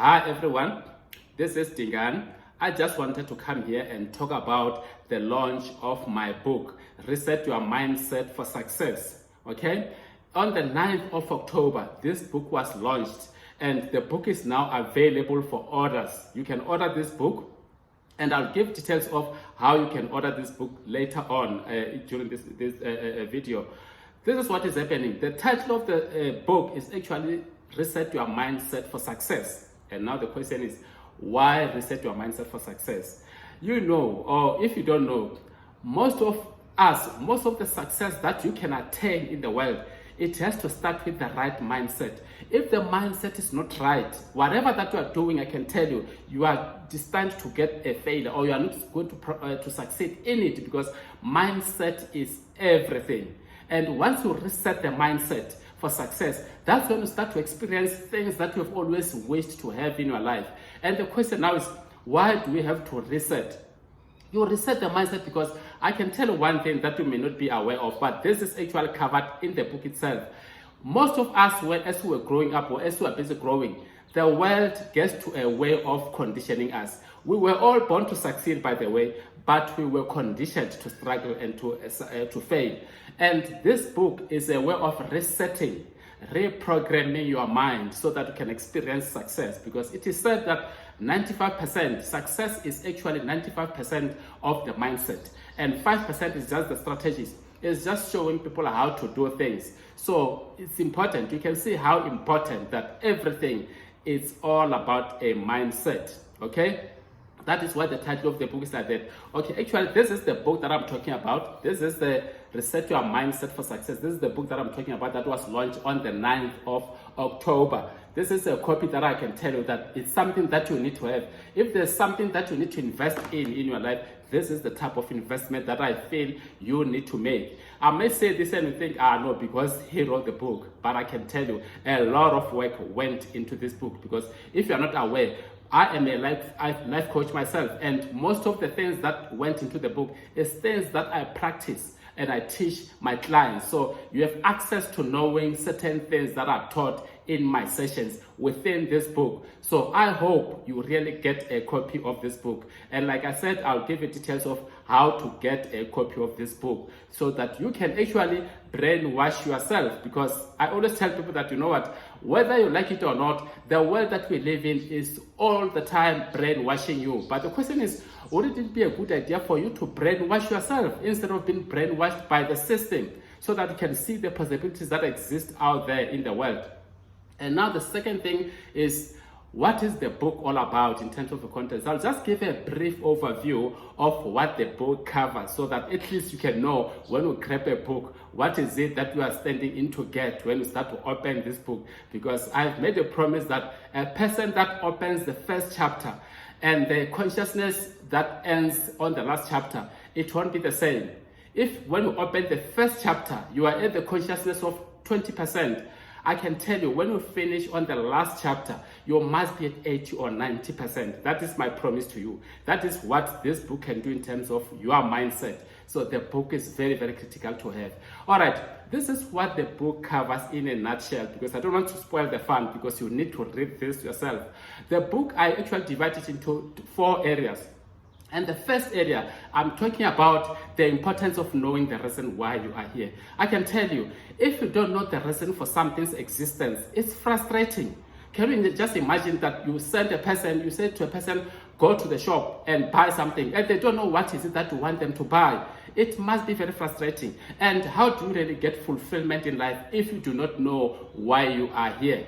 Hi everyone, this is Dingan. I just wanted to come here and talk about the launch of my book, Reset Your Mindset for Success. Okay, on the 9th of October, this book was launched and the book is now available for orders. You can order this book and I'll give details of how you can order this book later on during this video. This is what is happening. The title of the book is actually Reset Your Mindset for Success. And now the question is, why reset your mindset for success? You know, or if you don't know, most of the success that you can attain in the world, it has to start with the right mindset. If the mindset is not right, whatever that you are doing, I can tell you, you are destined to get a failure, or you are not going to succeed in it, because mindset is everything. And once you reset the mindset for success, that's when you start to experience things that you've always wished to have in your life. And the question now is, why do we have to reset? You reset the mindset because I can tell you one thing that you may not be aware of, but this is actually covered in the book itself. Most of us, as we were growing up or as we were busy growing, the world gets to a way of conditioning us. We were all born to succeed, by the way, but we were conditioned to struggle and to fail. And this book is a way of resetting, reprogramming your mind so that you can experience success. Because it is said that 95% success is actually 95% of the mindset, and 5% is just the strategies. It's just showing people how to do things. So it's important. You can see how important that everything is all about a mindset. Okay? That is why the title of the book is like that. Okay, actually, this is the book that I'm talking about. This is the Reset Your Mindset for Success. This is the book that I'm talking about that was launched on the 9th of October. This is a copy that I can tell you that it's something that you need to have. If there's something that you need to invest in your life, this is the type of investment that I feel you need to make. I may say this and you think, no, because he wrote the book. But I can tell you, a lot of work went into this book, because if you're not aware, I am a life coach myself, and most of the things that went into the book is things that I practice and I teach my clients. So you have access to knowing certain things that are taught in my sessions within this book. So I hope you really get a copy of this book. And like I said, I'll give you details of how to get a copy of this book so that you can actually brainwash yourself. Because I always tell people that, you know what, whether you like it or not, the world that we live in is all the time brainwashing you. But the question is, wouldn't it be a good idea for you to brainwash yourself instead of being brainwashed by the system, so that you can see the possibilities that exist out there in the world? And now the second thing is, what is the book all about in terms of the content? I'll just give a brief overview of what the book covers, so that at least you can know when you grab a book, what is it that you are standing in to get when you start to open this book. Because I've made a promise that a person that opens the first chapter and the consciousness that ends on the last chapter, it won't be the same. If when you open the first chapter, you are at the consciousness of 20%, I can tell you, when you finish on the last chapter, you must be at 80 or 90%. That is my promise to you. That is what this book can do in terms of your mindset. So the book is very, very critical to have. All right, this is what the book covers in a nutshell, because I don't want to spoil the fun, because you need to read this yourself. The book, I actually divide it into 4 areas. And the first area, I'm talking about the importance of knowing the reason why you are here. I can tell you, if you don't know the reason for something's existence, it's frustrating. Can you just imagine that you say to a person, go to the shop and buy something, and they don't know what is it that you want them to buy? It must be very frustrating. And how do you really get fulfillment in life if you do not know why you are here?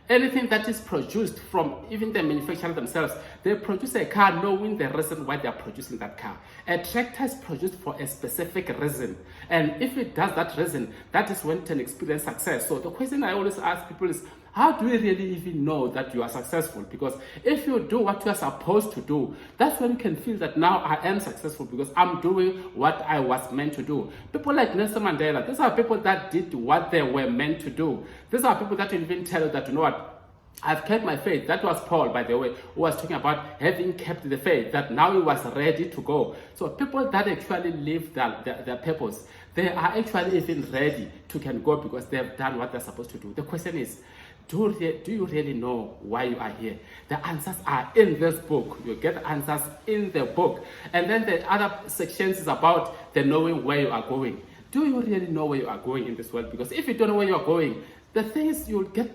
Anything that is produced from even the manufacturer themselves, they produce a car knowing the reason why they are producing that car. A tractor is produced for a specific reason. And if it does that reason, that is when it can experience success. So the question I always ask people is, how do we really even know that you are successful? Because if you do what you are supposed to do, that's when you can feel that now I am successful because I'm doing what I was meant to do. People like Nelson Mandela, these are people that did what they were meant to do. These are people that even tell you that, you know what, I've kept my faith. That was Paul, by the way, who was talking about having kept the faith, that now he was ready to go. So people that actually live their purpose, they are actually even ready to can go because they have done what they're supposed to do. The question is, do you really know why you are here? The answers are in this book. You get the answers in the book. And then the other sections is about the knowing where you are going. Do you really know where you are going in this world? Because if you don't know where you are going, the thing is you'll get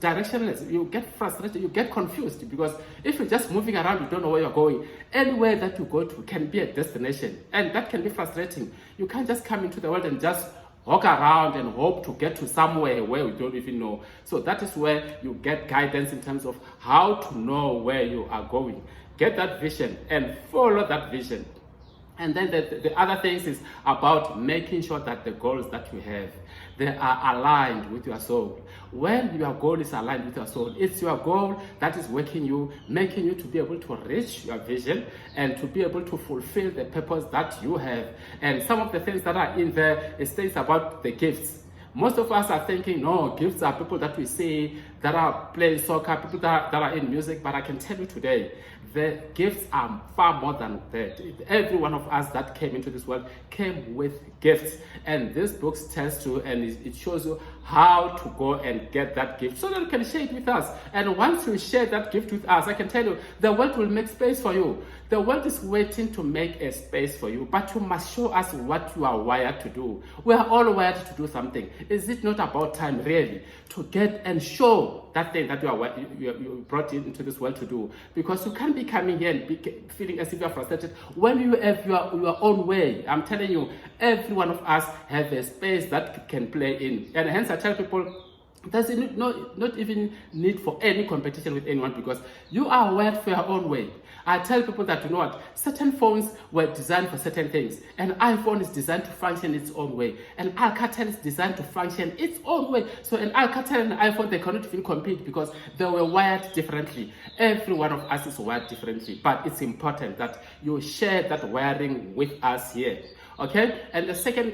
directionless, you get frustrated, you get confused, because if you're just moving around, you don't know where you're going. Anywhere that you go to can be a destination, and that can be frustrating. You can't just come into the world and just walk around and hope to get to somewhere where you don't even know. So that is where you get guidance in terms of how to know where you are going. Get that vision and follow that vision. And then the other things is about making sure that the goals that you have, they are aligned with your soul. When your goal is aligned with your soul, it's your goal that is making you to be able to reach your vision and to be able to fulfill the purpose that you have. And some of the things that are in there, it states about the gifts. Most of us are thinking, no, gifts are people that we see that are playing soccer, people that are in music. But I can tell you today, the gifts are far more than that. Every one of us that came into this world came with gifts. And this book tells you, and it shows you how to go and get that gift so that you can share it with us. And once you share that gift with us, I can tell you, the world will make space for you. The world is waiting to make a space for you, but you must show us what you are wired to do. We are all wired to do something. Is it not about time, really, to get and show that thing that you brought into this world to do? Because you can't be coming here and be feeling as if you're frustrated when you have your own way. I'm telling you, every one of us has a space that can play in. And hence I tell people, there's not even need for any competition with anyone, because you are wired for your own way. I tell people that, you know what, certain phones were designed for certain things. An iPhone is designed to function its own way. An Alcatel is designed to function its own way. So an Alcatel and an iPhone, they cannot even compete because they were wired differently. Every one of us is wired differently, but it's important that you share that wiring with us here. Okay, and the second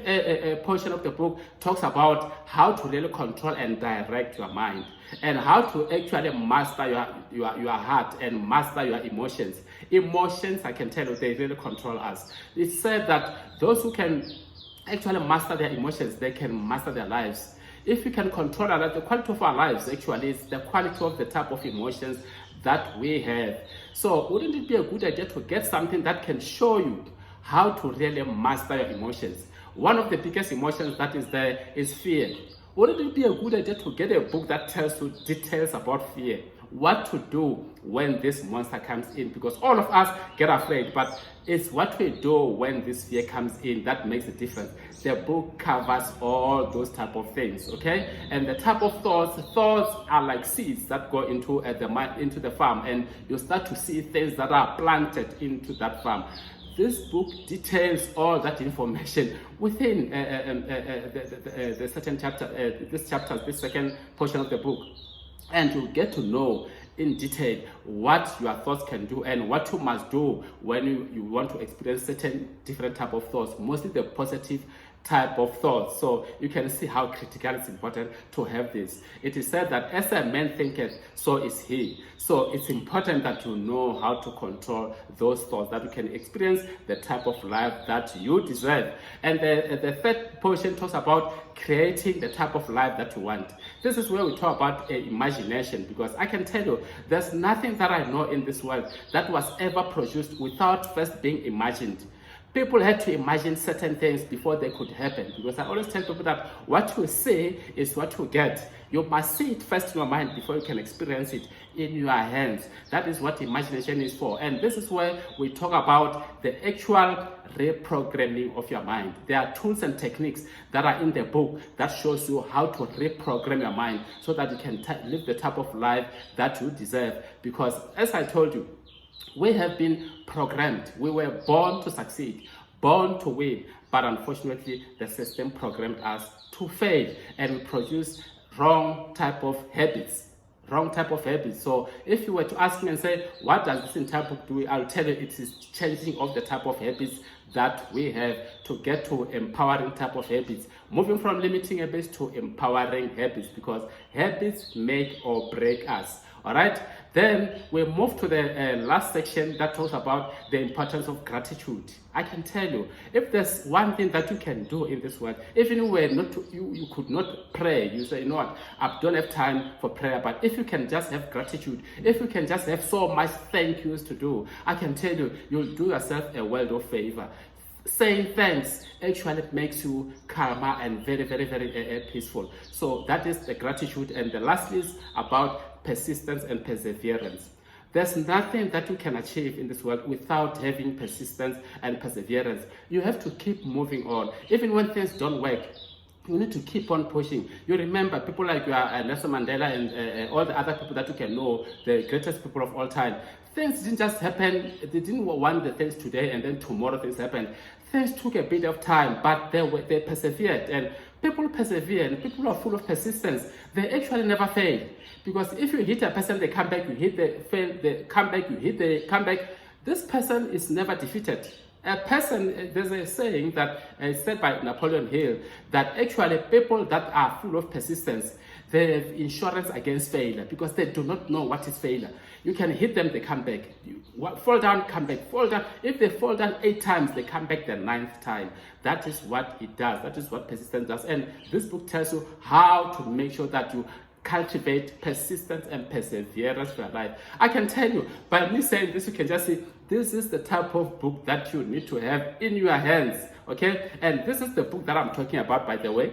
portion of the book talks about how to really control and direct your mind, and how to actually master your heart and master your emotions. Emotions, I can tell you, they really control us. It's said that those who can actually master their emotions, they can master their lives. If we can control that, the quality of our lives actually is the quality of the type of emotions that we have. So wouldn't it be a good idea to get something that can show you how to really master your emotions? One of the biggest emotions that is there is fear. Wouldn't it be a good idea to get a book that tells you details about fear? What to do when this monster comes in? Because all of us get afraid, but it's what we do when this fear comes in that makes a difference. The book covers all those type of things, okay? And the type of thoughts are like seeds that go into the farm, and you start to see things that are planted into that farm. This book details all that information within the certain chapter, this second portion of the book. And you get to know in detail what your thoughts can do and what you must do when you want to experience certain different type of thoughts, mostly the positive type of thoughts. So you can see how critical it's important to have this. It is said that as a man thinketh, so is he. So it's important that you know how to control those thoughts, that you can experience the type of life that you deserve. And the third portion talks about creating the type of life that you want. This is where we talk about imagination, because I can tell you there's nothing that I know in this world that was ever produced without first being imagined. People had to imagine certain things before they could happen, because I always tell people that what you see is what you get. You must see it first in your mind before you can experience it in your hands. That is what imagination is for. And this is where we talk about the actual reprogramming of your mind. There are tools and techniques that are in the book that shows you how to reprogram your mind so that you can live the type of life that you deserve. Because as I told you, we have been programmed. We were born to succeed, born to win, but unfortunately the system programmed us to fail, and we produce wrong type of habits. So if you were to ask me and say, what does this entire book do? I'll tell you it is changing of the type of habits that we have to get to empowering type of habits, moving from limiting habits to empowering habits, because habits make or break us. All right. Then we move to the last section that talks about the importance of gratitude. I can tell you, if there's one thing that you can do in this world, even you could not pray, you say, you know what, I don't have time for prayer, but if you can just have gratitude, if you can just have so much thank yous to do, I can tell you, you'll do yourself a world of favor. Saying thanks actually makes you calmer and very, very, very peaceful. So that is the gratitude. And the last is about persistence and perseverance. There's nothing that you can achieve in this world without having persistence and perseverance. You have to keep moving on. Even when things don't work, you need to keep on pushing. You remember people like Nelson Mandela and all the other people that you can know, the greatest people of all time. Things didn't just happen. They didn't want the things today and then tomorrow things happened. Things took a bit of time, but they persevered. And people persevere, and people are full of persistence. They actually never fail. Because if you hit a person, they come back, you hit the fail, they come back, you hit the come back. This person is never defeated. A person, there's a saying that is said by Napoleon Hill, that actually people that are full of persistence, they have insurance against failure because they do not know what is failure. You can hit them, they come back. You fall down, come back, fall down. If they fall down 8 times, they come back the 9th time. That is what it does. That is what persistence does. And this book tells you how to make sure that you cultivate persistence and perseverance for your life. I can tell you, by me saying this, you can just see, this is the type of book that you need to have in your hands, okay? And this is the book that I'm talking about, by the way.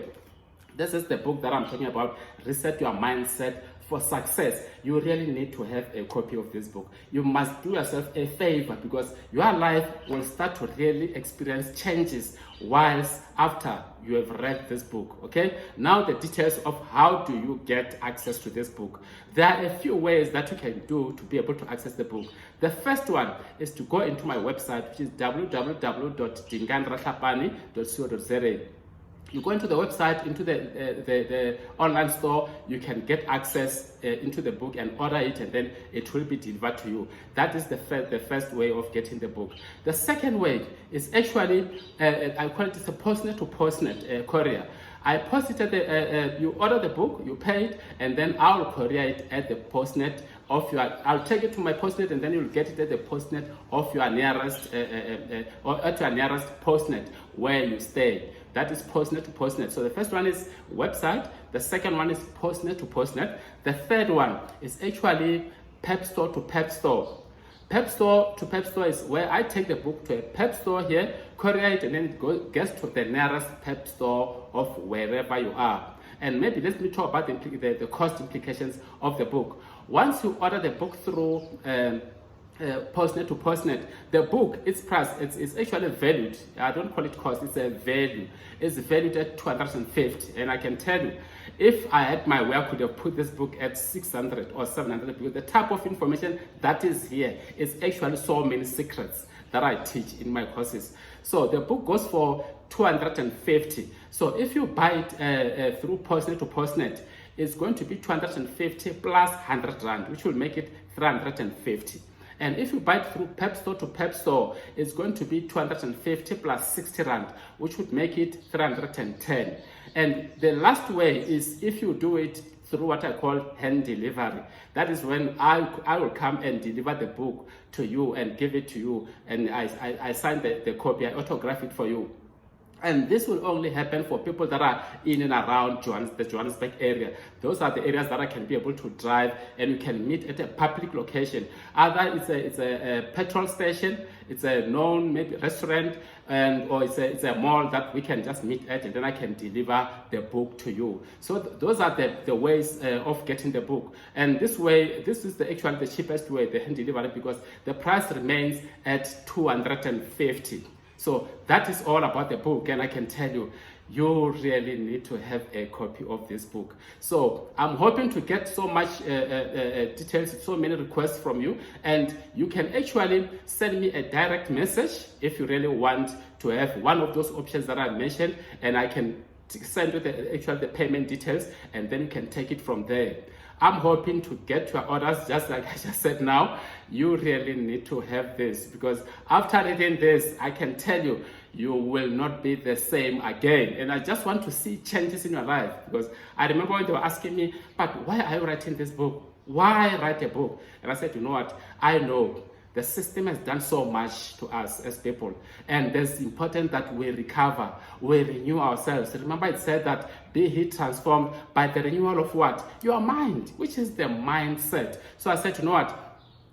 This is the book that I'm talking about, Reset Your Mindset for Success. You really need to have a copy of this book. You must do yourself a favor because your life will start to really experience changes whilst after you have read this book, okay? Now the details of how do you get access to this book. There are a few ways that you can do to be able to access the book. The first one is to go into my website, which is www.dinganratlhapane.co.za. You go into the website, into the online store, you can get access into the book and order it, and then it will be delivered to you. That is the first way of getting the book. The second way is actually, I call it a postnet to postnet courier. I post it at you order the book, you pay it, and then I'll courier it at the postnet of I'll take it to my postnet, and then you'll get it at the postnet of your nearest, or at your nearest postnet where you stay. That is postnet to postnet. So the first one is website. The second one is postnet to postnet. The third one is actually Pep Store to Pep Store. Pep Store to Pep Store is where I take the book to a Pep Store here, courier it, and then it gets to the nearest Pep Store of wherever you are. And maybe let me talk about the cost implications of the book. Once you order the book through postnet to postnet, the book, its price, it's actually valued. I don't call it cost, it's a value. It's valued at 250, and I can tell you, if I had my way, I could have put this book at 600 or 700 because the type of information that is here is actually so many secrets that I teach in my courses. So the book goes for 250. So if you buy it through postnet to postnet, it's going to be 250 plus 100 rand, which will make it 350. And if you buy it through Pep Store to Pep Store, it's going to be 250 plus 60 rand, which would make it 310. And the last way is if you do it through what I call hand delivery. That is when I will come and deliver the book to you and give it to you, and I sign the copy, I autograph it for you. And this will only happen for people that are in and around the Johannesburg area. Those are the areas that I can be able to drive, and you can meet at a public location. Either it's a petrol station, it's a known maybe restaurant, or it's a mall that we can just meet at, and then I can deliver the book to you. So those are the ways of getting the book. And this way, this is actually the cheapest way, the hand delivery, because the price remains at 250. So that is all about the book, and I can tell you, you really need to have a copy of this book. So I'm hoping to get so much details, so many requests from you, and you can actually send me a direct message if you really want to have one of those options that I mentioned, and I can send you the payment details, and then you can take it from there. I'm hoping to get your orders, just like I just said now. You really need to have this, because after reading this, I can tell you, you will not be the same again. And I just want to see changes in your life, because I remember when they were asking me, but why are you writing this book? Why write a book? And I said, you know what? I know the system has done so much to us as people, and it's important that we recover, we renew ourselves. Remember, it said that be he transformed by the renewal of what? Your mind, which is the mindset. So I said, you know what?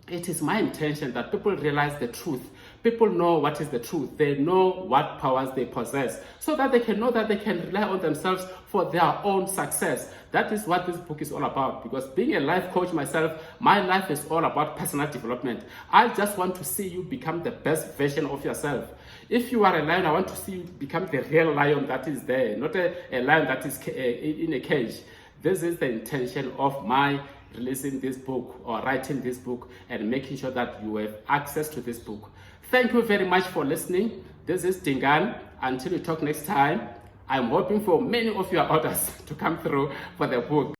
It is my intention that people realize the truth. People know what is the truth. They know what powers they possess, so that they can know that they can rely on themselves for their own success. That is what this book is all about. Because being a life coach myself, my life is all about personal development. I just want to see you become the best version of yourself. If you are a lion, I want to see you become the real lion that is there, not a lion that is in a cage. This is the intention of my releasing this book or writing this book and making sure that you have access to this book. Thank you very much for listening. This is Dingaan. Until we talk next time, I'm hoping for many of your orders to come through for the book.